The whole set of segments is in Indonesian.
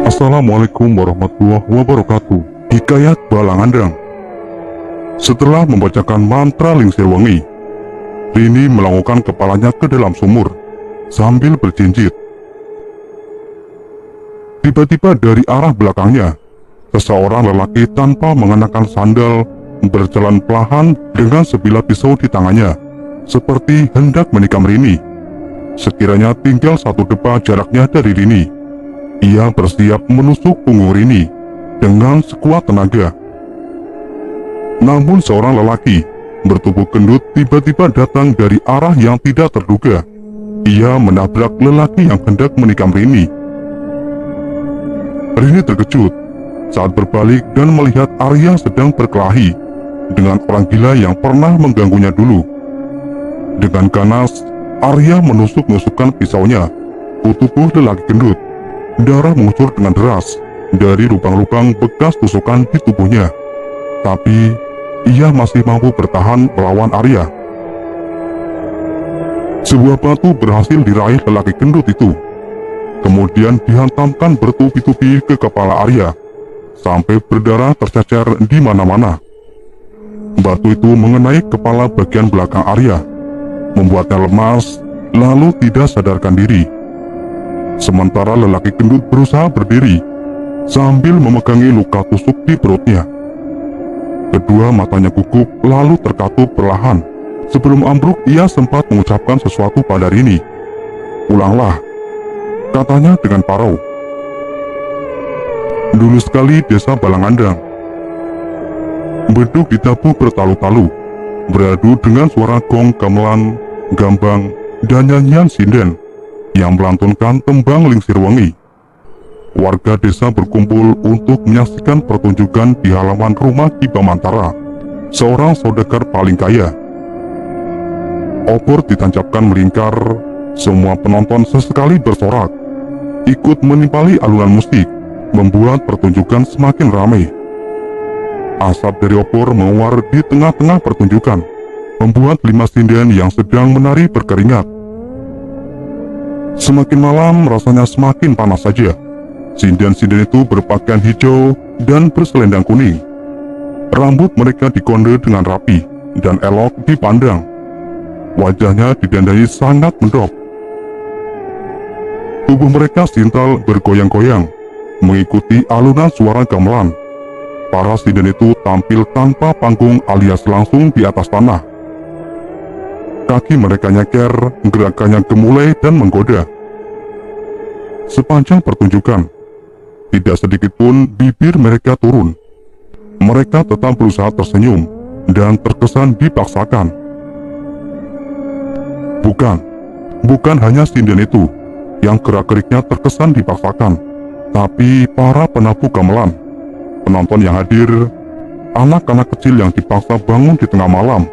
Assalamualaikum warahmatullahi wabarakatuh. Hikayat Balangandang. Setelah membacakan mantra Lingsir Wengi, Rini melongokkan kepalanya ke dalam sumur sambil berjinjit. Tiba-tiba dari arah belakangnya, seseorang lelaki tanpa mengenakan sandal berjalan pelan dengan sebilah pisau di tangannya, seperti hendak menikam Rini. Sekiranya tinggal satu depa jaraknya dari Rini, ia bersiap menusuk punggung Rini dengan sekuat tenaga. Namun seorang lelaki bertubuh gendut tiba-tiba datang dari arah yang tidak terduga. Ia menabrak lelaki yang hendak menikam Rini. Rini terkejut saat berbalik dan melihat Arya sedang berkelahi dengan orang gila yang pernah mengganggunya dulu. Dengan ganas, Arya menusuk-nusukkan pisaunya ke tubuh lelaki gendut. Darah mengucur dengan deras dari lubang-lubang bekas tusukan di tubuhnya. Tapi ia masih mampu bertahan melawan Arya. Sebuah batu berhasil diraih lelaki gendut itu, kemudian dihantamkan bertubi-tubi ke kepala Arya sampai berdarah tercecer di mana-mana. Batu itu mengenai kepala bagian belakang Arya, membuatnya lemas lalu tidak sadarkan diri. Sementara lelaki gendut berusaha berdiri sambil memegangi luka tusuk di perutnya. Kedua matanya gugup lalu terkatup perlahan. Sebelum ambruk, ia sempat mengucapkan sesuatu pada Rini. "Pulanglah," katanya dengan parau. Dulu sekali desa Balangandang. Beduk ditabuh bertalu-talu, beradu dengan suara gong gamelan, gambang, dan nyanyian sinden yang melantunkan tembang Lingsir Wengi. Warga desa berkumpul untuk menyaksikan pertunjukan di halaman rumah Ki Bamantara, seorang saudagar paling kaya. Obor ditancapkan melingkar, semua penonton sesekali bersorak, ikut menimpali alunan musik, membuat pertunjukan semakin ramai. Asap dari obor menguar di tengah-tengah pertunjukan, membuat 5 sinden yang sedang menari berkeringat. Semakin malam rasanya semakin panas saja. Sinden-sinden itu berpakaian hijau dan berselendang kuning. Rambut mereka dikonde dengan rapi dan elok dipandang. Wajahnya didandani sangat mendok. Tubuh mereka sintal bergoyang-goyang mengikuti alunan suara gamelan. Para sinden itu tampil tanpa panggung alias langsung di atas tanah. Kaki mereka nyeker, gerakannya gemulai dan menggoda. Sepanjang pertunjukan, tidak sedikit pun bibir mereka turun. Mereka tetap berusaha tersenyum dan terkesan dipaksakan. Bukan hanya sinden itu yang gerak-geriknya terkesan dipaksakan, tapi para penabuh gamelan, penonton yang hadir, anak-anak kecil yang dipaksa bangun di tengah malam,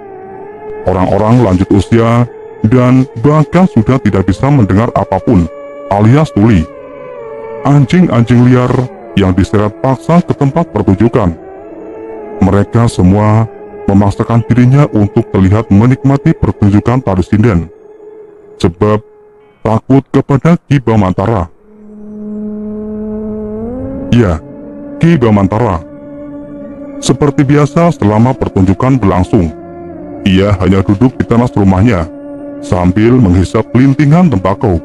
orang-orang lanjut usia, dan bahkan sudah tidak bisa mendengar apapun, alias tuli. Anjing-anjing liar yang diseret paksa ke tempat pertunjukan. Mereka semua memaksakan dirinya untuk terlihat menikmati pertunjukan tari sinden, sebab takut kepada Ki Bamantara. Ya, Ki Bamantara. Seperti biasa selama pertunjukan berlangsung, ia hanya duduk di teras rumahnya sambil menghisap pelintingan tembakau.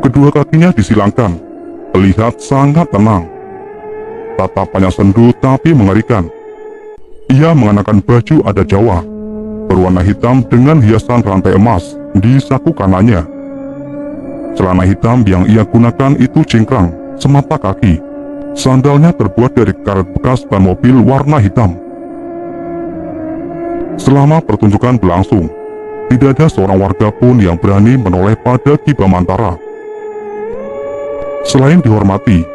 Kedua kakinya disilangkan, terlihat sangat tenang. Tatapannya sendu tapi mengerikan. Ia mengenakan baju adat Jawa, berwarna hitam dengan hiasan rantai emas di saku kanannya. Celana hitam yang ia gunakan itu cingkrang semata kaki. Sandalnya terbuat dari karet bekas ban mobil warna hitam. Selama pertunjukan berlangsung, tidak ada seorang warga pun yang berani menoleh pada Ki Bamantara. Selain dihormati,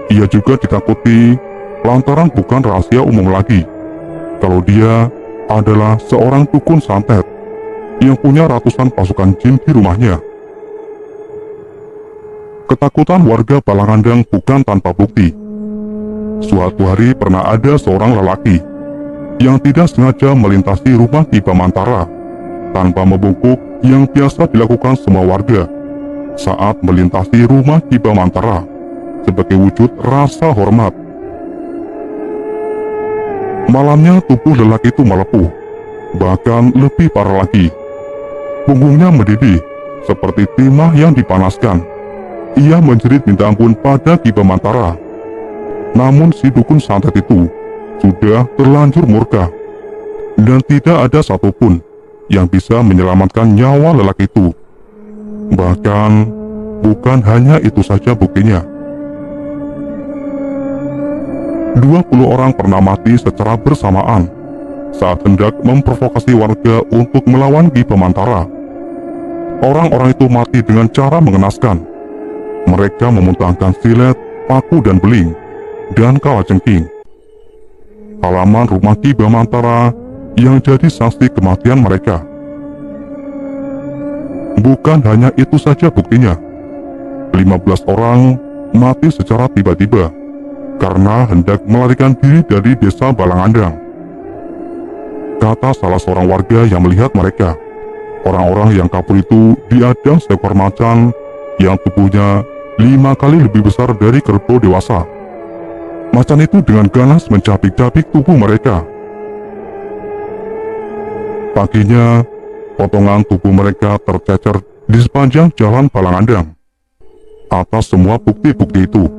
ia juga ditakuti lantaran bukan rahasia umum lagi kalau dia adalah seorang dukun santet yang punya ratusan pasukan jin di rumahnya. Ketakutan warga Balangandang bukan tanpa bukti. Suatu hari pernah ada seorang lelaki yang tidak sengaja melintasi rumah Ki Bamantara tanpa membungkuk yang biasa dilakukan semua warga saat melintasi rumah Ki Bamantara. sebagai wujud rasa hormat. Malamnya tubuh lelaki itu melepuh, bahkan lebih parah lagi. Punggungnya mendidih seperti timah yang dipanaskan. Ia menjerit minta ampun pada Ki Bamantara. Namun si dukun santet itu sudah terlanjur murka, dan tidak ada satupun yang bisa menyelamatkan nyawa lelaki itu. Bahkan bukan hanya itu saja buktinya. 20 orang pernah mati secara bersamaan saat hendak memprovokasi warga untuk melawan Ki Bamantara. Orang-orang itu mati dengan cara mengenaskan. Mereka memuntahkan silet, paku dan beling, dan kalajengking. Halaman rumah Ki Bamantara yang jadi saksi kematian mereka. Bukan hanya itu saja buktinya. 15 orang mati secara tiba-tiba karena hendak melarikan diri dari desa Balangandang. Kata salah seorang warga yang melihat mereka, orang-orang yang kabur itu diadang seekor macan yang tubuhnya 5 kali lebih besar dari kerbau dewasa. Macan itu dengan ganas mencabik-cabik tubuh mereka. Paginya, potongan tubuh mereka tercecer di sepanjang jalan Balangandang. Atas semua bukti-bukti itu,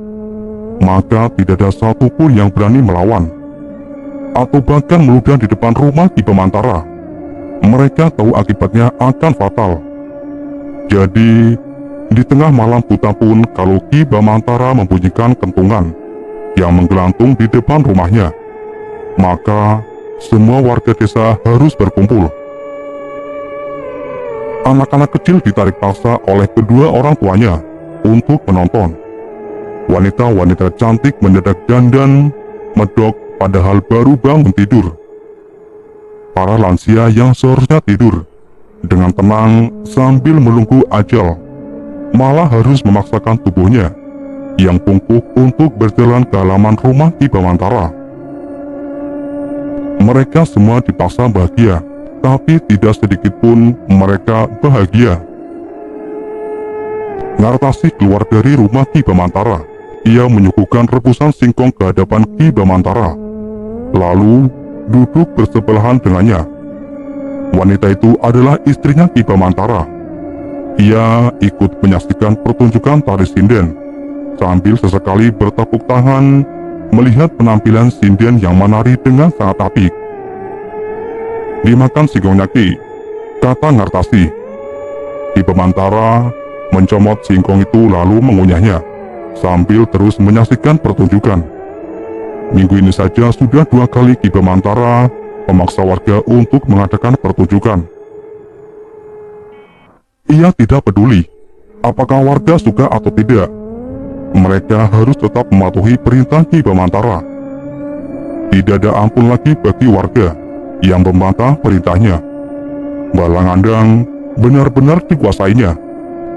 maka tidak ada satupun yang berani melawan atau bahkan meludah di depan rumah Ki Bamantara. Mereka tahu akibatnya akan fatal. Jadi, di tengah malam buta pun kalau Ki Bamantara membunyikan kentungan yang menggelantung di depan rumahnya, maka semua warga desa harus berkumpul. Anak-anak kecil ditarik paksa oleh kedua orang tuanya untuk menonton. Wanita-wanita cantik mendadak dandan, medok padahal baru bangun tidur. Para lansia yang seharusnya tidur dengan tenang sambil menunggu ajal, malah harus memaksakan tubuhnya yang bungkuk untuk berjalan ke halaman rumah Ki Bamantara. Mereka semua dipaksa bahagia, tapi tidak sedikit pun mereka bahagia. Ngartasi keluar dari rumah Ki Bamantara. Ia menyuguhkan rebusan singkong ke hadapan Ki Bamantara, lalu duduk bersebelahan dengannya. Wanita itu adalah istrinya Ki Bamantara. Ia ikut menyaksikan pertunjukan tari sinden, sambil sesekali bertepuk tangan melihat penampilan sinden yang menari dengan sangat apik. "Dimakan singkongnya Ki," kata Ngartasi. Ki Bamantara mencomot singkong itu lalu mengunyahnya, sambil terus menyaksikan pertunjukan. Minggu ini saja sudah 2 kali Ki Bamantara memaksa warga untuk mengadakan pertunjukan. Ia tidak peduli apakah warga suka atau tidak. Mereka harus tetap mematuhi perintah Ki Bamantara. Tidak ada ampun lagi bagi warga yang membantah perintahnya. Balangandang benar-benar dikuasainya.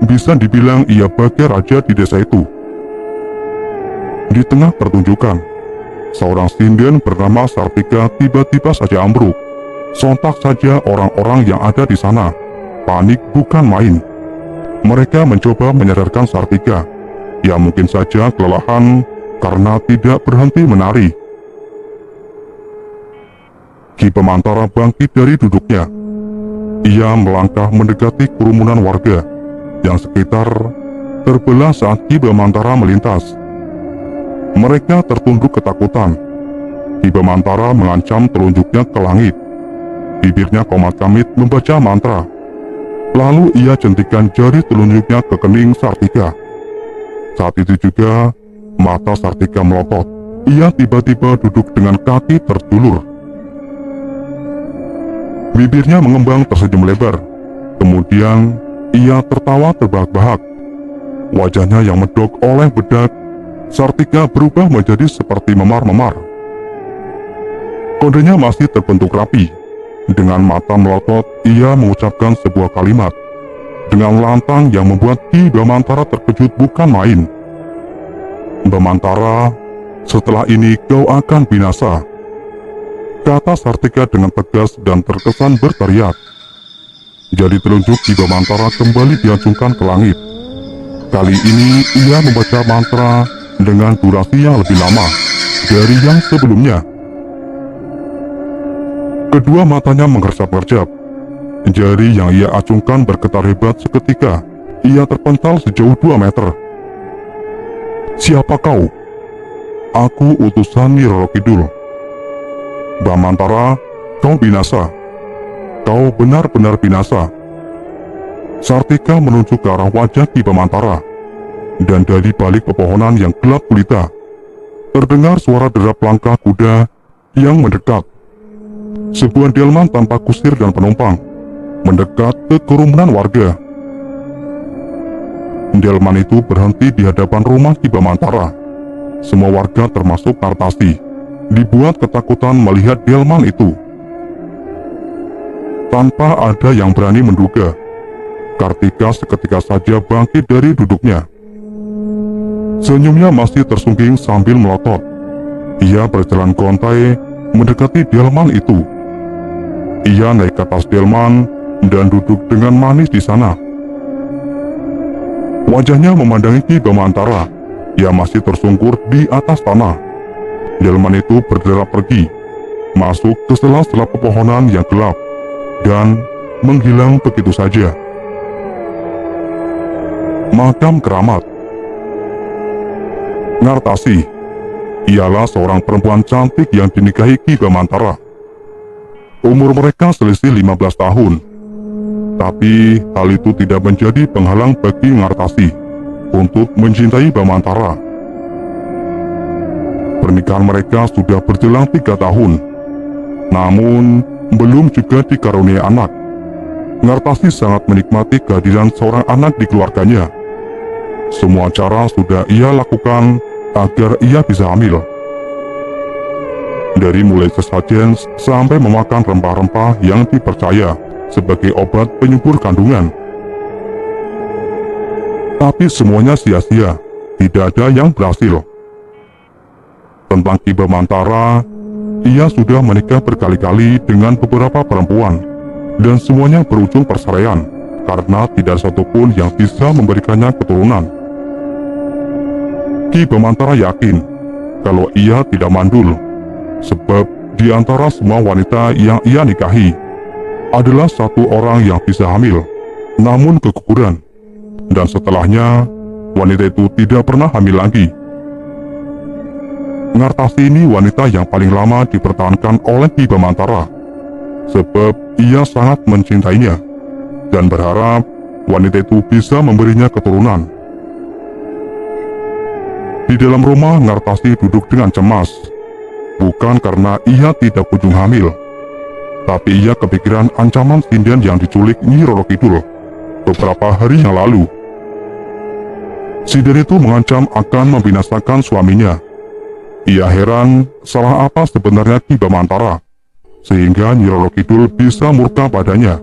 Bisa dibilang ia bagai raja di desa itu. Di tengah pertunjukan, seorang sinden bernama Sartika tiba-tiba saja ambruk. Sontak saja orang-orang yang ada di sana panik bukan main. Mereka mencoba menyadarkan Sartika, yang mungkin saja kelelahan karena tidak berhenti menari. Ki Bamantara bangkit dari duduknya. Ia melangkah mendekati kerumunan warga yang sekitar terbelah saat Ki Bamantara melintas. Mereka tertunduk ketakutan. Ki Bamantara mengancam telunjuknya ke langit. Bibirnya komat kamit membaca mantra. Lalu ia jentikan jari telunjuknya ke kening Sartika. Saat itu juga mata Sartika melotot. Ia tiba-tiba duduk dengan kaki terjulur. Bibirnya mengembang tersenyum lebar. Kemudian ia tertawa terbahak-bahak. Wajahnya yang medok oleh bedak Sartika berubah menjadi seperti memar-memar. Kodenya masih terbentuk rapi. Dengan mata melotot, ia mengucapkan sebuah kalimat dengan lantang yang membuat Ki Bamantara terkejut bukan main. "Bamantara, setelah ini kau akan binasa," kata Sartika dengan tegas dan terkesan berteriak. Jari telunjuk Ki Bamantara kembali diacungkan ke langit. Kali ini ia membaca mantra dengan durasi yang lebih lama dari yang sebelumnya. Kedua matanya mengercap-gercap. Jari yang ia acungkan bergetar hebat seketika. Ia terpental sejauh 2 meter. "Siapa kau?" "Aku utusan Nyi Roro Kidul." "Bamantara, kau binasa. Kau benar-benar binasa." Sartika menunjuk ke arah wajah Ki Bamantara, dan dari balik pepohonan yang gelap gulita, terdengar suara derap langkah kuda yang mendekat. Sebuah delman tanpa kusir dan penumpang mendekat ke kerumunan warga. Delman itu berhenti di hadapan rumah Ki Bamantara. Semua warga termasuk Nartasi dibuat ketakutan melihat delman itu. Tanpa ada yang berani menduga, Kartika seketika saja bangkit dari duduknya. Senyumnya masih tersungging sambil melotot. Ia berjalan gontai mendekati delman itu. Ia naik ke atas delman dan duduk dengan manis di sana. Wajahnya memandangi Ki Bamantara. Ia masih tersungkur di atas tanah. Delman itu bergerak pergi, masuk ke sela-sela pepohonan yang gelap, dan menghilang begitu saja. Makam keramat. Nartasi ialah seorang perempuan cantik yang dinikahi Ki Bamantara. Umur mereka selisih 15 tahun. Tapi hal itu tidak menjadi penghalang bagi Nartasi untuk mencintai Bamantara. Pernikahan mereka sudah berjalan 3 tahun, namun belum juga dikaruniai anak. Nartasi sangat menikmati kehadiran seorang anak di keluarganya. Semua cara sudah ia lakukan agar ia bisa hamil. Dari mulai sesajen sampai memakan rempah-rempah yang dipercaya sebagai obat penyubur kandungan. Tapi semuanya sia-sia, tidak ada yang berhasil. Tentang Ki Bamantara, ia sudah menikah berkali-kali dengan beberapa perempuan, dan semuanya berujung perceraian karena tidak satupun yang bisa memberikannya keturunan. Ki Bamantara yakin kalau ia tidak mandul, sebab di antara semua wanita yang ia nikahi adalah satu orang yang bisa hamil, namun keguguran, dan setelahnya wanita itu tidak pernah hamil lagi. Nartasi ini wanita yang paling lama dipertahankan oleh Ki Bamantara, sebab ia sangat mencintainya dan berharap wanita itu bisa memberinya keturunan. Di dalam rumah, Nartasi duduk dengan cemas, bukan karena ia tidak kunjung hamil, tapi ia kepikiran ancaman sinden yang diculik Nyi Roro Kidul beberapa hari yang lalu. Sinden itu mengancam akan membinasakan suaminya. Ia heran salah apa sebenarnya Ki Bamantara sehingga Nyi Roro Kidul bisa murka padanya.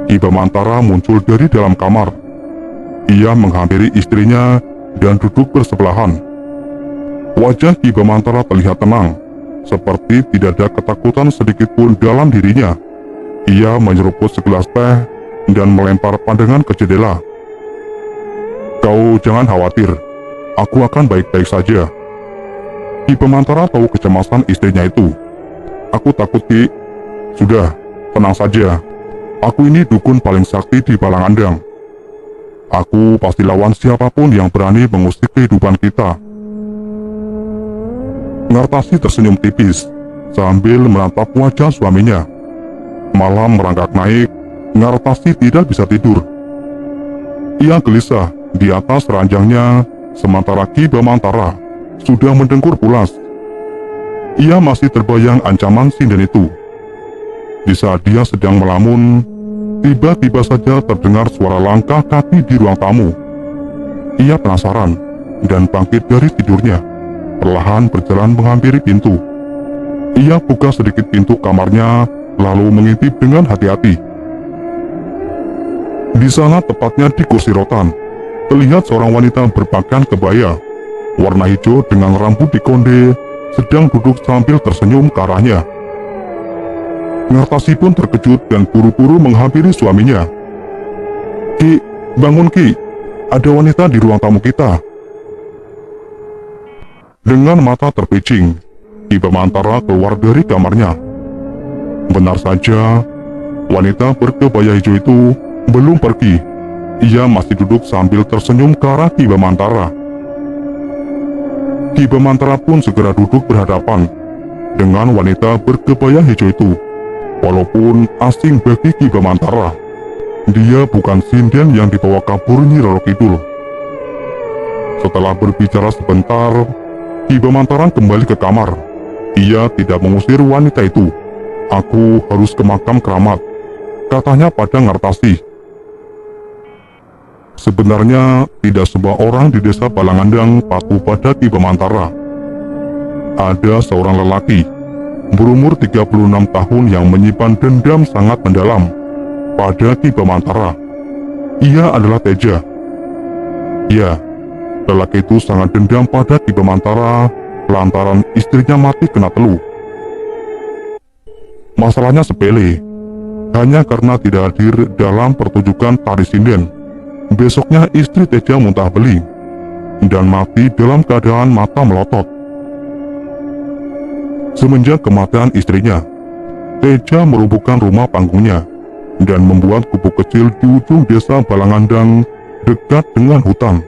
Ki Bamantara muncul dari dalam kamar. Ia menghampiri istrinya dan duduk bersebelahan. Wajah Ki Bamantara terlihat tenang, seperti tidak ada ketakutan sedikitpun dalam dirinya. Ia menyeruput segelas teh dan melempar pandangan ke jendela. "Kau jangan khawatir, aku akan baik-baik saja." Ki Bamantara tahu kecemasan istrinya itu. "Aku takut, Ki." "Sudah, tenang saja. Aku ini dukun paling sakti di Balangandang. Aku pasti lawan siapapun yang berani mengusik kehidupan kita." Nartasi tersenyum tipis sambil menatap wajah suaminya. Malam merangkak naik, Nartasi tidak bisa tidur. Ia gelisah di atas ranjangnya, sementara Ki Bamantara sudah mendengkur pulas. Ia masih terbayang ancaman sinden itu. Di saat dia sedang melamun, tiba-tiba saja terdengar suara langkah kaki di ruang tamu. Ia penasaran dan bangkit dari tidurnya, perlahan berjalan menghampiri pintu. Ia buka sedikit pintu kamarnya, lalu mengintip dengan hati-hati. Di sana, tepatnya di kursi rotan, terlihat seorang wanita berpakaian kebaya warna hijau dengan rambut dikonde sedang duduk sambil tersenyum ke arahnya. Nartasi pun terkejut dan buru-buru menghampiri suaminya. "Ki, bangun Ki, ada wanita di ruang tamu kita," Dengan mata terpicing, Ki Bamantara keluar dari kamarnya. Benar saja, wanita berkebaya hijau itu belum pergi. Ia masih duduk sambil tersenyum ke arah Ki Bamantara. Ki Bamantara pun segera duduk berhadapan dengan wanita berkebaya hijau itu. Walaupun asing bagi Ki Bamantara, dia bukan sinden yang dibawa kabur Nyi Roro Kidul. Setelah berbicara sebentar, Ki Bamantara kembali ke kamar. Ia tidak mengusir wanita itu. "Aku harus ke makam keramat," katanya pada Ngartasi. Sebenarnya tidak semua orang di desa Balangandang patuh pada Ki Bamantara. Ada seorang lelaki berumur 36 tahun yang menyimpan dendam sangat mendalam pada Ki Bamantara. Ia adalah Teja. Ya, lelaki itu sangat dendam pada Ki Bamantara lantaran istrinya mati kena teluh. Masalahnya sepele, hanya karena tidak hadir dalam pertunjukan tari sinden. Besoknya istri Teja muntah beli dan mati dalam keadaan mata melotot. Semenjak kematian istrinya, Teja merubuhkan rumah panggungnya dan membuat gubuk kecil di ujung desa Balangandang dekat dengan hutan.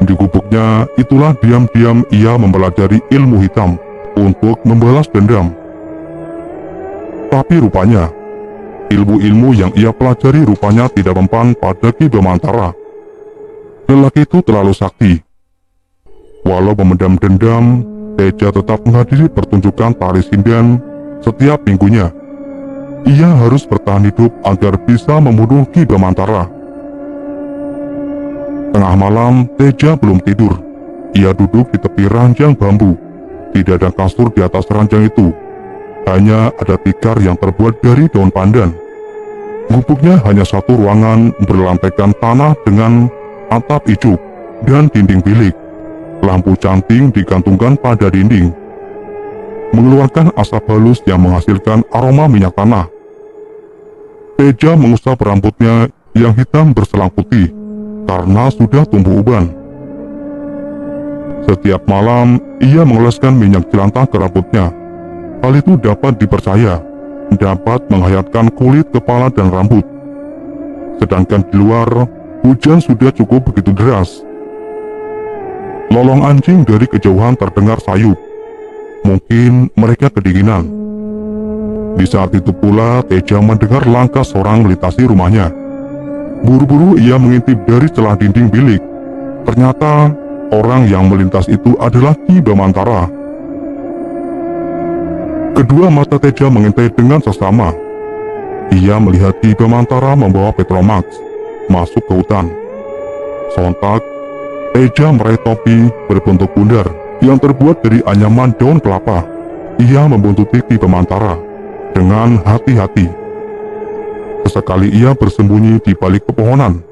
Di gubuknya itulah diam-diam ia mempelajari ilmu hitam untuk membalas dendam. Tapi rupanya, ilmu-ilmu yang ia pelajari rupanya tidak mempan pada Ki Bamantara. Lelaki itu terlalu sakti. Walau memendam dendam, Teja tetap menghadiri pertunjukan tari sinden setiap minggunya. Ia harus bertahan hidup agar bisa membunuh Ki Bamantara. Tengah malam, Teja belum tidur. Ia duduk di tepi ranjang bambu. Tidak ada kasur di atas ranjang itu. Hanya ada tikar yang terbuat dari daun pandan. Gubuknya hanya satu ruangan berlantaikan tanah dengan atap ijuk dan dinding bilik. Lampu canting digantungkan pada dinding, mengeluarkan asap halus yang menghasilkan aroma minyak tanah. Teja mengusap rambutnya yang hitam berselang putih karena sudah tumbuh uban. Setiap malam, ia mengoleskan minyak jelantah ke rambutnya. Hal itu dapat dipercaya dapat menghayatkan kulit kepala dan rambut. Sedangkan di luar, hujan sudah cukup begitu deras. Lolong anjing dari kejauhan terdengar sayup. Mungkin mereka kedinginan. Di saat itu pula Teja mendengar langkah seorang melintasi rumahnya. Buru-buru ia mengintip dari celah dinding bilik. Ternyata orang yang melintas itu adalah Ki Bamantara. Kedua mata Teja mengintai dengan seksama. Ia melihat Ki Bamantara membawa Petromax masuk ke hutan. Sontak, Teja meraih topi berbentuk bundar yang terbuat dari anyaman daun kelapa. Ia membuntuti Ki Bamantara dengan hati-hati. Sesekali ia bersembunyi di balik pepohonan.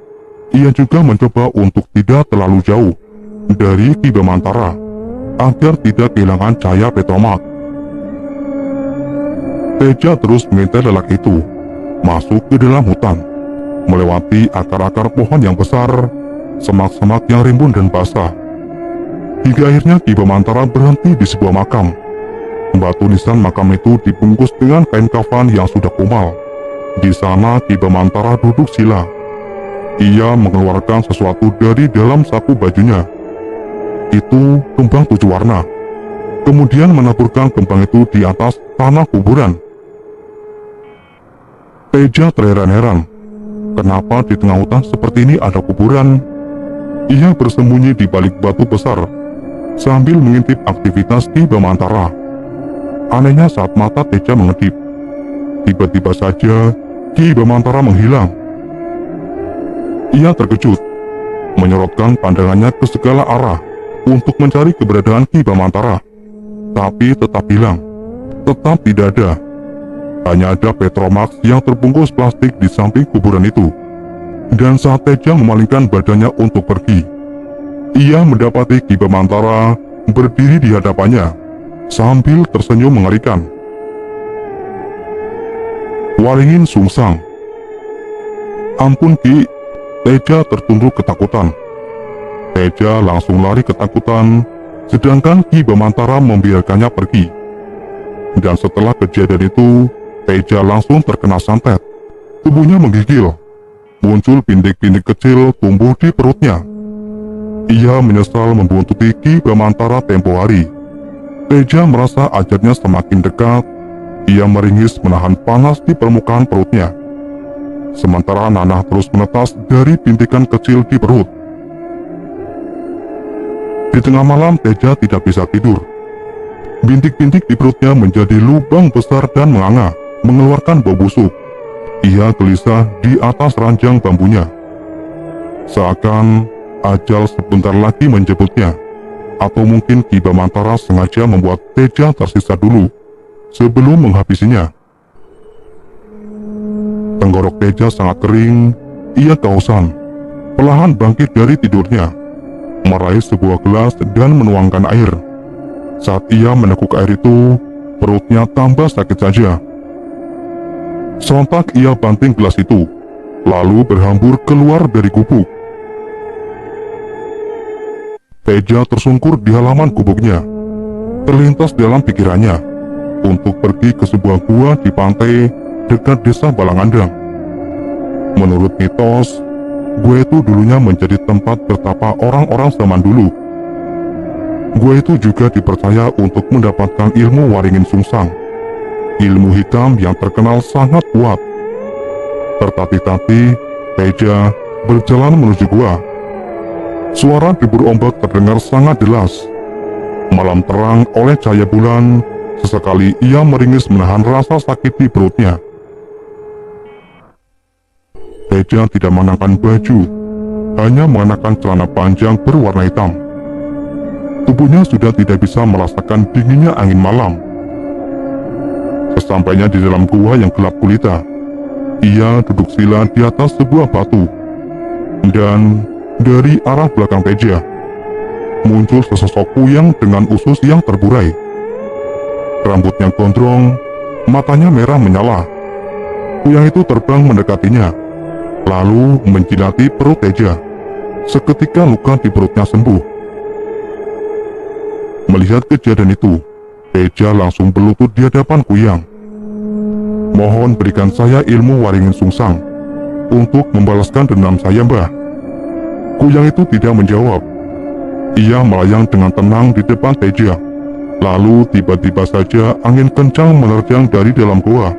Ia juga mencoba untuk tidak terlalu jauh dari Ki Bamantara agar tidak kehilangan cahaya Petromax. Teja terus mengintai lelaki itu masuk ke dalam hutan, melewati akar-akar pohon yang besar, semak-semak yang rimbun dan basah. Hingga akhirnya Ki Bamantara berhenti di sebuah makam. Batu nisan makam itu dibungkus dengan kain kafan yang sudah kumal. Di sana Ki Bamantara duduk sila. Ia mengeluarkan sesuatu dari dalam saku bajunya. Itu kembang 7 warna. Kemudian menaburkan kembang itu di atas tanah kuburan. Teja terheran-heran. Kenapa di tengah hutan seperti ini ada kuburan? Ia bersembunyi di balik batu besar sambil mengintip aktivitas Ki Bamantara. Anehnya saat mata Teja mengedip, tiba-tiba saja Ki Bamantara menghilang. Ia terkejut, menyorotkan pandangannya ke segala arah untuk mencari keberadaan Ki Bamantara, tapi tetap hilang, tetap tidak ada. Hanya ada Petromax yang terbungkus plastik di samping kuburan itu. Dan saat Teja memalingkan badannya untuk pergi, ia mendapati Ki Bamantara berdiri di hadapannya sambil tersenyum mengerikan. Waringin sungsang. "Ampun Ki," Teja tertunduk ketakutan. Teja langsung lari ketakutan Sedangkan Ki Bamantara membiarkannya pergi. Dan setelah kejadian itu, Teja langsung terkena santet. Tubuhnya menggigil. Muncul bintik-bintik kecil tumbuh di perutnya. Ia menyesal membuntuti Ki Bamantara tempo hari. Teja merasa ajalnya semakin dekat. Ia meringis menahan panas di permukaan perutnya. Sementara nanah terus menetas dari bintikan kecil di perut. Di tengah malam Teja tidak bisa tidur. Bintik-bintik di perutnya menjadi lubang besar dan menganga, mengeluarkan bau busuk. Ia gelisah di atas ranjang bambunya. Seakan ajal sebentar lagi menjemputnya. Atau mungkin Ki Bamantara sengaja membuat Teja tersisa dulu sebelum menghabisinya. Tenggorok Teja sangat kering. Ia kehausan. Perlahan bangkit dari tidurnya, meraih sebuah gelas dan menuangkan air. Saat ia menekuk air itu, perutnya tambah sakit saja. Sontak ia banting gelas itu, lalu berhambur keluar dari gubuk. Teja tersungkur di halaman gubuknya. Terlintas dalam pikirannya untuk pergi ke sebuah gua di pantai dekat desa Balangandang. Menurut mitos, gua itu dulunya menjadi tempat bertapa orang-orang zaman dulu. Gua itu juga dipercaya untuk mendapatkan ilmu Waringin Sungsang, ilmu hitam yang terkenal sangat kuat. Tertatih-tatih, Teja berjalan menuju gua. Suara debur ombak terdengar sangat jelas. Malam terang oleh cahaya bulan, sesekali ia meringis menahan rasa sakit di perutnya. Teja tidak mengenakan baju, hanya mengenakan celana panjang berwarna hitam. Tubuhnya sudah tidak bisa merasakan dinginnya angin malam. Sesampainya di dalam gua yang gelap gulita, ia duduk sila di atas sebuah batu. Dan dari arah belakang Teja, muncul sesosok kuyang dengan usus yang terburai. Rambutnya gondrong, matanya merah menyala. Kuyang itu terbang mendekatinya, lalu menjilati perut Teja. Seketika luka di perutnya sembuh. Melihat kejadian itu, Teja langsung berlutut di hadapan kuyang. "Mohon berikan saya ilmu Waringin Sungsang untuk membalaskan dendam saya, Mbah." Kuyang itu tidak menjawab. Ia melayang dengan tenang di depan Teja. Lalu tiba-tiba saja angin kencang menerjang dari dalam gua.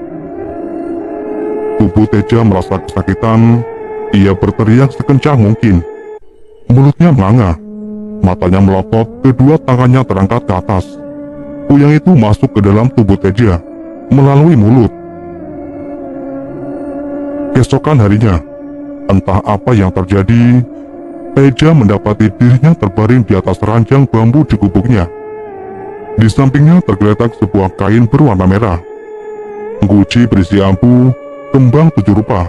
Tubuh Teja merasa kesakitan. Ia berteriak sekencang mungkin. Mulutnya menganga. Matanya melotot, kedua tangannya terangkat ke atas. Kuyang itu masuk ke dalam tubuh Teja melalui mulut. Keesokan harinya, entah apa yang terjadi, Teja mendapati dirinya terbaring di atas ranjang bambu di gubuknya. Di sampingnya tergeletak sebuah kain berwarna merah. Guci berisi abu, kembang 7 rupa,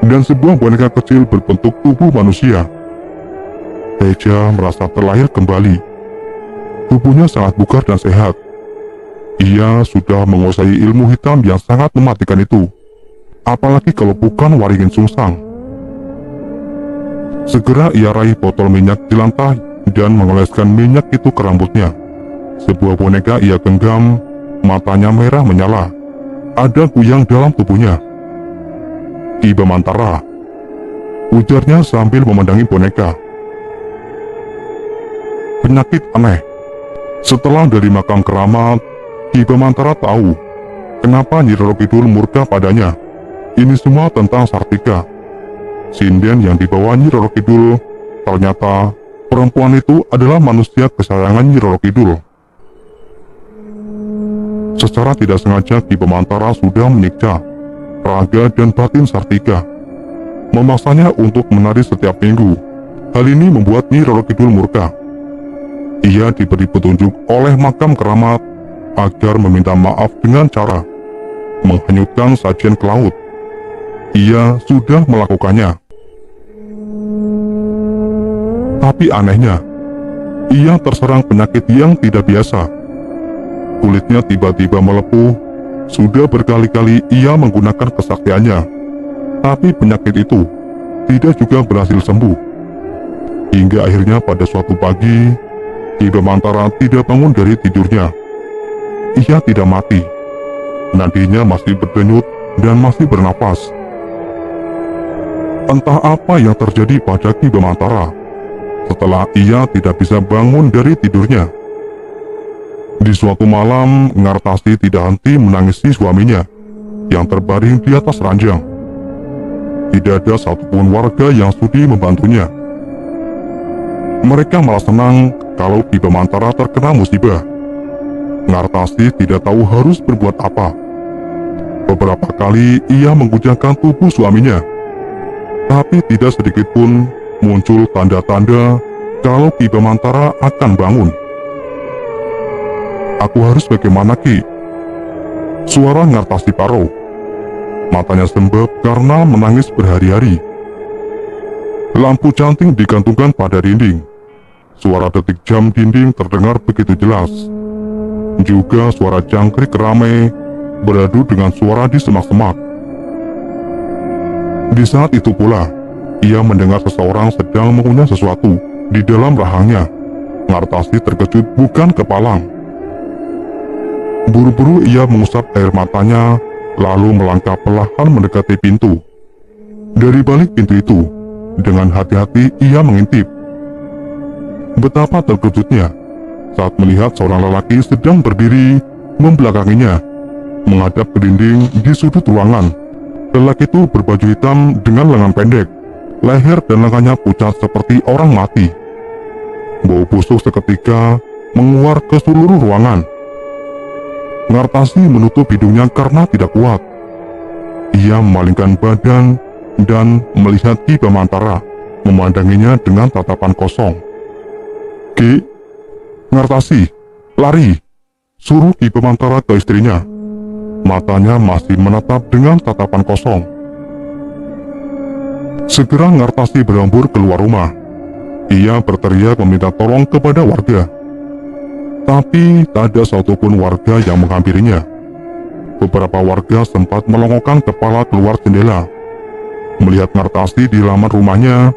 dan sebuah boneka kecil berbentuk tubuh manusia. Teja merasa terlahir kembali. Tubuhnya sangat bugar dan sehat. Ia sudah menguasai ilmu hitam yang sangat mematikan itu. Apalagi kalau bukan Waringin Sungsang. Segera ia raih botol minyak di lantai dan mengoleskan minyak itu ke rambutnya. Sebuah boneka ia genggam, matanya merah menyala. Ada kuyang dalam tubuhnya. "Ki Bamantara," ujarnya sambil memandangi boneka. "Penyakit aneh." Setelah dari makam keramat, Ki Bamantara tahu kenapa Nyi Roro Kidul murka padanya. Ini semua tentang Sartika. Sinden yang dibawa Nyi Roro Kidul, ternyata perempuan itu adalah manusia kesayangan Nyi Roro Kidul. Secara tidak sengaja Ki Bamantara sudah menyiksa raga dan batin Sartika, memaksanya untuk menari setiap minggu. Hal ini membuat Nyi Roro Kidul murka. Ia diberi petunjuk oleh makam keramat agar meminta maaf dengan cara menghanyutkan sajian ke laut. Ia sudah melakukannya. Tapi anehnya, ia terserang penyakit yang tidak biasa. Kulitnya tiba-tiba melepuh. Sudah berkali-kali ia menggunakan kesaktiannya, tapi penyakit itu tidak juga berhasil sembuh. Hingga akhirnya pada suatu pagi, Ki Bamantara tidak bangun dari tidurnya. Ia tidak mati. Nadinya masih berdenyut dan masih bernapas. Entah apa yang terjadi pada Ki Bamantara setelah ia tidak bisa bangun dari tidurnya. Di suatu malam, Ngartasi tidak henti menangisi suaminya yang terbaring di atas ranjang. Tidak ada satupun warga yang sudi membantunya. Mereka malah senang kalau Ki Bamantara terkena musibah. Ngartasi tidak tahu harus berbuat apa. Beberapa kali ia mengujakkan tubuh suaminya, tapi tidak sedikit pun muncul tanda-tanda kalau Ki Bamantara akan bangun. "Aku harus bagaimana, Ki?" Suara Ngartasi Paro. Matanya sembab karena menangis berhari-hari. Lampu canting digantungkan pada dinding. Suara detik jam dinding terdengar begitu jelas. Juga suara jangkrik ramai beradu dengan suara di semak-semak. Di saat itu pula, ia mendengar seseorang sedang mengunyah sesuatu di dalam rahangnya. Ngartasi terkejut bukan kepalang. Buru-buru ia mengusap air matanya, lalu melangkah perlahan mendekati pintu. Dari balik pintu itu, dengan hati-hati ia mengintip. Betapa terkejutnya saat melihat seorang lelaki sedang berdiri membelakanginya, menghadap ke dinding di sudut ruangan. Lelaki itu berbaju hitam dengan lengan pendek, leher dan lengannya pucat seperti orang mati. Bau busuk seketika menguar ke seluruh ruangan. Ngartasi menutup hidungnya karena tidak kuat. Ia memalingkan badan dan melihat Ki Bamantara memandanginya dengan tatapan kosong. "Ki, Ngartasi, lari!" suruh Ki Bamantara ke istrinya. Matanya masih menatap dengan tatapan kosong. Segera Ngartasi berlambur keluar rumah. Ia berteriak meminta tolong kepada warga. Tapi tak ada satupun warga yang menghampirinya. Beberapa warga sempat melongokkan kepala keluar jendela. Melihat Ngartasi di halaman rumahnya,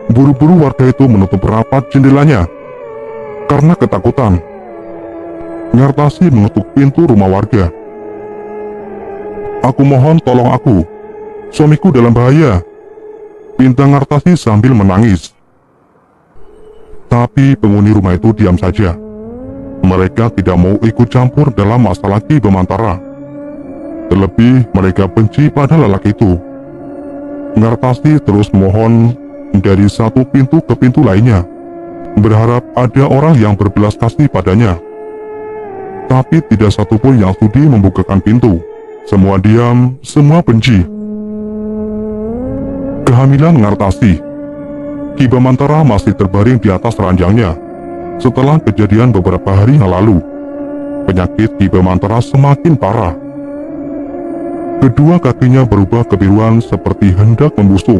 buru-buru warga itu menutup rapat jendelanya karena ketakutan. Ngartasi mengetuk pintu rumah warga. "Aku mohon tolong aku. Suamiku dalam bahaya," pinta Ngartasi sambil menangis. Tapi penghuni rumah itu diam saja. Mereka tidak mau ikut campur dalam masalah Ki Bamantara. Terlebih mereka benci pada lelaki itu. Ngartasi terus memohon dari satu pintu ke pintu lainnya, berharap ada orang yang berbelas kasih padanya. Tapi tidak satupun yang sudi membukakan pintu. Semua diam, semua benci. Kehamilan Ngartasi. Ki Bamantara masih terbaring di atas ranjangnya. Setelah kejadian beberapa hari yang lalu, penyakit Ki Bamantara semakin parah. Kedua kakinya berubah kebiruan seperti hendak membusuk.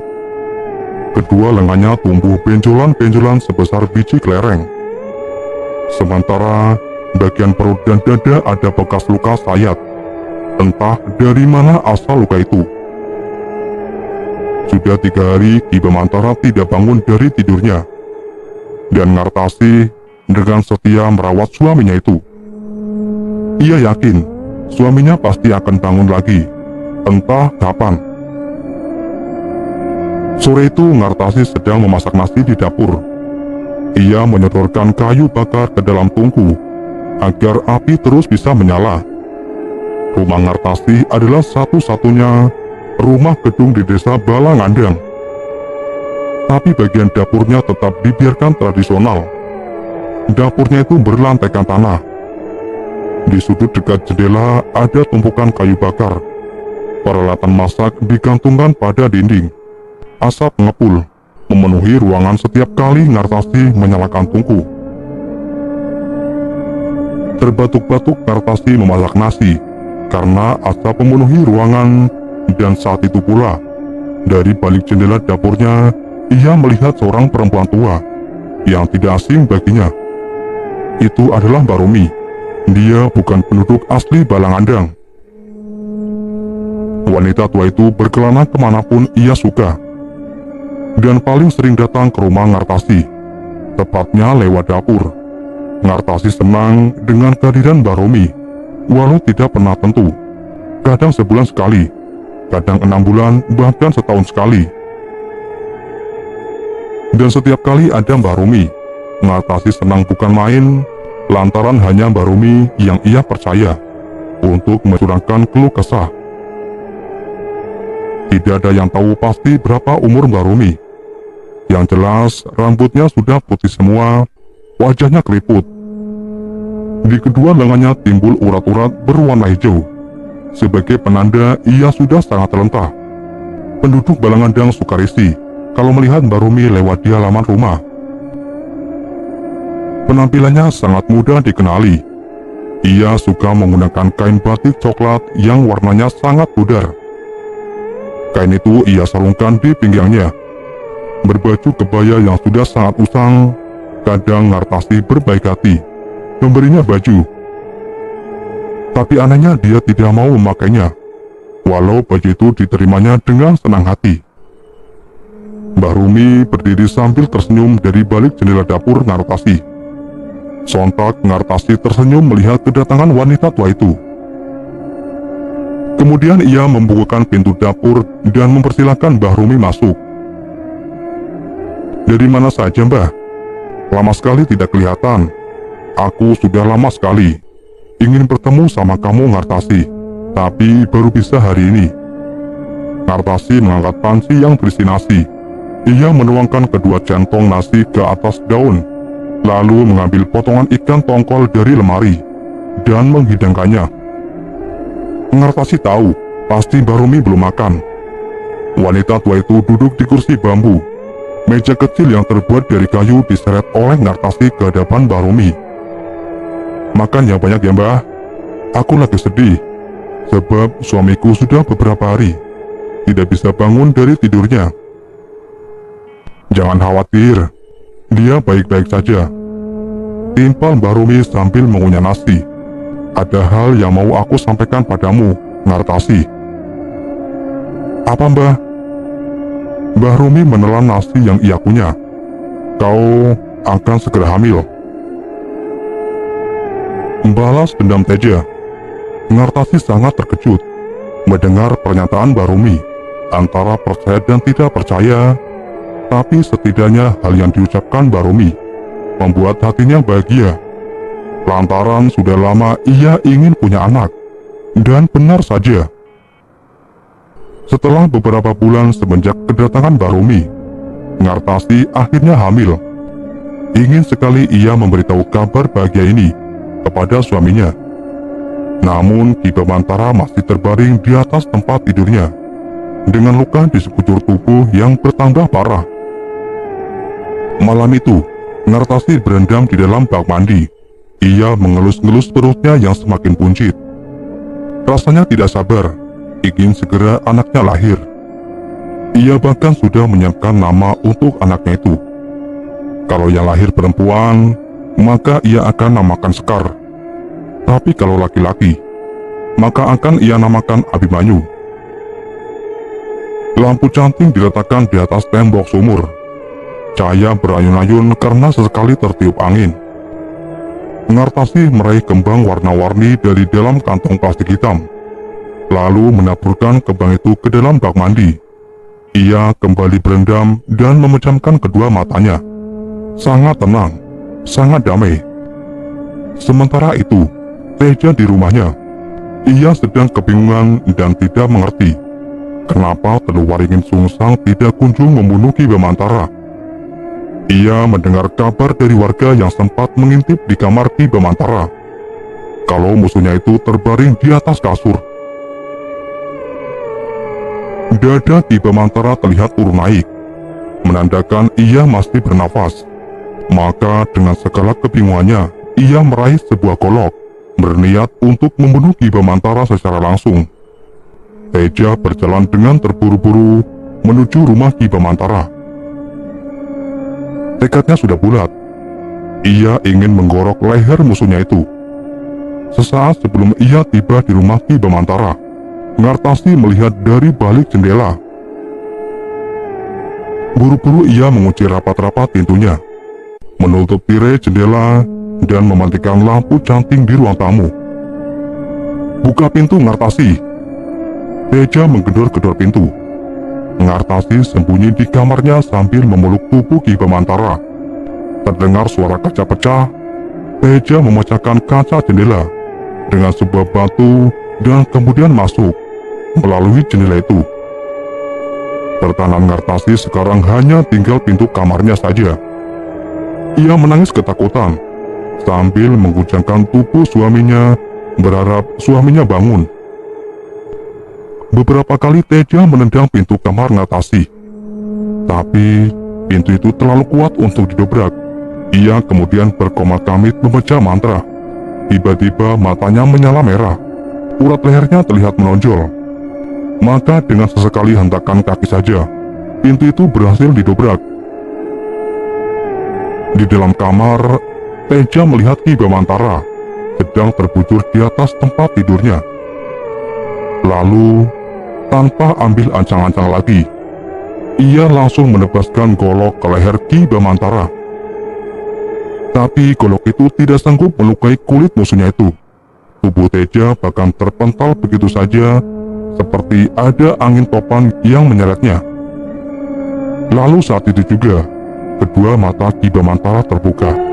Kedua lengannya tumbuh benjolan-benjolan sebesar biji kelereng. Sementara bagian perut dan dada ada bekas luka sayat. Entah dari mana asal luka itu. Sudah 3 hari Ki Bamantara tidak bangun dari tidurnya. Dan Ngartasi dengan setia merawat suaminya itu. Ia yakin suaminya pasti akan bangun lagi, entah kapan. Sore itu Ngartasi sedang memasak nasi di dapur. Ia menyodorkan kayu bakar ke dalam tungku agar api terus bisa menyala. Rumah Ngartasi adalah satu-satunya rumah gedung di desa Balangandang. Tapi bagian dapurnya tetap dibiarkan tradisional. Dapurnya itu berlantaikan tanah. Di sudut dekat jendela ada tumpukan kayu bakar. Peralatan masak digantungkan pada dinding. Asap mengepul memenuhi ruangan setiap kali Ngartasi menyalakan tungku. Terbatuk-batuk Ngartasi memasak nasi karena asap memenuhi ruangan. Dan saat itu pula, dari balik jendela dapurnya, ia melihat seorang perempuan tua yang tidak asing baginya. Itu adalah Mbak Romi. Dia bukan penduduk asli Balangandang. Wanita tua itu berkelana kemanapun ia suka, dan paling sering datang ke rumah Ngartasi, tepatnya lewat dapur. Ngartasi senang dengan kehadiran Mbah Romi, walau tidak pernah tentu. Kadang sebulan sekali, kadang 6 bulan, bahkan setahun sekali. Dan setiap kali ada Mbah Romi, Ngartasi senang bukan main, lantaran hanya Mbah Romi yang ia percaya untuk mencurahkan keluh kesah. Tidak ada yang tahu pasti berapa umur Mbah Romi. Yang jelas, rambutnya sudah putih semua, wajahnya keriput. Di kedua lengannya timbul urat-urat berwarna hijau. Sebagai penanda ia sudah sangat rentah. Penduduk Balangandang suka risih kalau melihat Mbah Romi lewat di halaman rumah. Penampilannya sangat mudah dikenali. Ia suka menggunakan kain batik coklat yang warnanya sangat pudar. Kain itu ia sarungkan di pinggangnya. Berbaju kebaya yang sudah sangat usang, kadang Ngartasi berbaik hati memberinya baju. Tapi anehnya dia tidak mau memakainya, walau baju itu diterimanya dengan senang hati. Mbah Romi berdiri sambil tersenyum dari balik jendela dapur Ngartasi. Sontak Ngartasi tersenyum melihat kedatangan wanita tua itu. Kemudian ia membukakan pintu dapur dan mempersilahkan Mbah Romi masuk. "Dari mana saja, Mbah? Lama sekali tidak kelihatan. Aku sudah lama sekali ingin bertemu sama kamu, Ngartasi, tapi baru bisa hari ini." Ngartasi mengangkat panci yang berisi nasi. Ia menuangkan kedua centong nasi ke atas daun, lalu mengambil potongan ikan tongkol dari lemari dan menghidangkannya. Ngartasi tahu pasti Mbah Romi belum makan. Wanita tua itu duduk di kursi bambu. Meja kecil yang terbuat dari kayu diseret oleh Ngartasi ke hadapan Mbah Romi. "Makan yang banyak ya, Mbah. Aku lagi sedih, sebab suamiku sudah beberapa hari tidak bisa bangun dari tidurnya." "Jangan khawatir, dia baik-baik saja," timpal Mbah Romi sambil mengunyah nasi. "Ada hal yang mau aku sampaikan padamu, Ngartasi." "Apa, Mbah?" Mbah Romi menelan nasi yang ia kunyah. "Kau akan segera hamil." Balas dendam Teja. Ngartasi sangat terkejut mendengar pernyataan Mbah Romi. Antara percaya dan tidak percaya, tapi setidaknya hal yang diucapkan Mbah Romi membuat hatinya bahagia. Lantaran sudah lama ia ingin punya anak. Dan benar saja. Setelah beberapa bulan semenjak kedatangan Mbah Romi, Ngartasi akhirnya hamil. Ingin sekali ia memberitahu kabar bahagia ini kepada suaminya. Namun Ki Bamantara masih terbaring di atas tempat tidurnya dengan luka di sekujur tubuh yang bertambah parah. Malam itu, Ngartasi berendam di dalam bak mandi. Ia mengelus-ngelus perutnya yang semakin buncit. Rasanya tidak sabar, ingin segera anaknya lahir. Ia bahkan sudah menyiapkan nama untuk anaknya itu. Kalau yang lahir perempuan, maka ia akan namakan Sekar. Tapi kalau laki-laki, maka akan ia namakan Abimanyu. Lampu canting diletakkan di atas tembok sumur. Cahaya berayun-ayun karena sesekali tertiup angin. Ngartasi meraih kembang warna-warni dari dalam kantong plastik hitam, lalu menaburkan kembang itu ke dalam bak mandi. Ia kembali berendam dan memejamkan kedua matanya. Sangat tenang, sangat damai. Sementara itu, Teja di rumahnya. Ia sedang kebingungan dan tidak mengerti kenapa Teluk Waringin Sungsang tidak kunjung membunuh Ki Bamantara. Ia mendengar kabar dari warga yang sempat mengintip di kamar Ki Bamantara kalau musuhnya itu terbaring di atas kasur. Dada Ki Bamantara terlihat turun naik, menandakan ia masih bernafas. Maka dengan segala kebingungannya, ia meraih sebuah golok, berniat untuk membunuh Ki Bamantara secara langsung. Teja berjalan dengan terburu-buru menuju rumah Ki Bamantara. Tekadnya sudah bulat. Ia ingin menggorok leher musuhnya itu. Sesaat sebelum ia tiba di rumah Ki Bamantara, Ngartasi melihat dari balik jendela. Buru-buru ia mengunci rapat-rapat pintunya, menutup tirai jendela, dan mematikan lampu canting di ruang tamu. "Buka pintu, Ngartasi!" Teja menggedor-gedor pintu. Ngartasi sembunyi di kamarnya sambil memeluk tubuh Ki Bamantara. Terdengar suara kaca pecah. Teja memecahkan kaca jendela dengan sebuah batu dan kemudian masuk melalui jendela itu. Pertahanan Ngartasi sekarang hanya tinggal pintu kamarnya saja. Ia menangis ketakutan sambil mengguncangkan tubuh suaminya, berharap suaminya bangun. Beberapa kali Teja menendang pintu kamar Ngartasi, tapi pintu itu terlalu kuat untuk didobrak. Ia kemudian berkomat-kamit membaca mantra. Tiba-tiba matanya menyala merah. Urat lehernya terlihat menonjol. Maka dengan sesekali hentakan kaki saja, pintu itu berhasil didobrak. Di dalam kamar, Teja melihat Ki Bamantara sedang terbujur di atas tempat tidurnya. Lalu, tanpa ambil ancang-ancang lagi, ia langsung menebaskan golok ke leher Ki Bamantara. Tapi golok itu tidak sanggup melukai kulit musuhnya itu. Tubuh Teja bahkan terpental begitu saja, seperti ada angin topan yang menyeretnya. Lalu saat itu juga, kedua mata Ki Bamantara terbuka.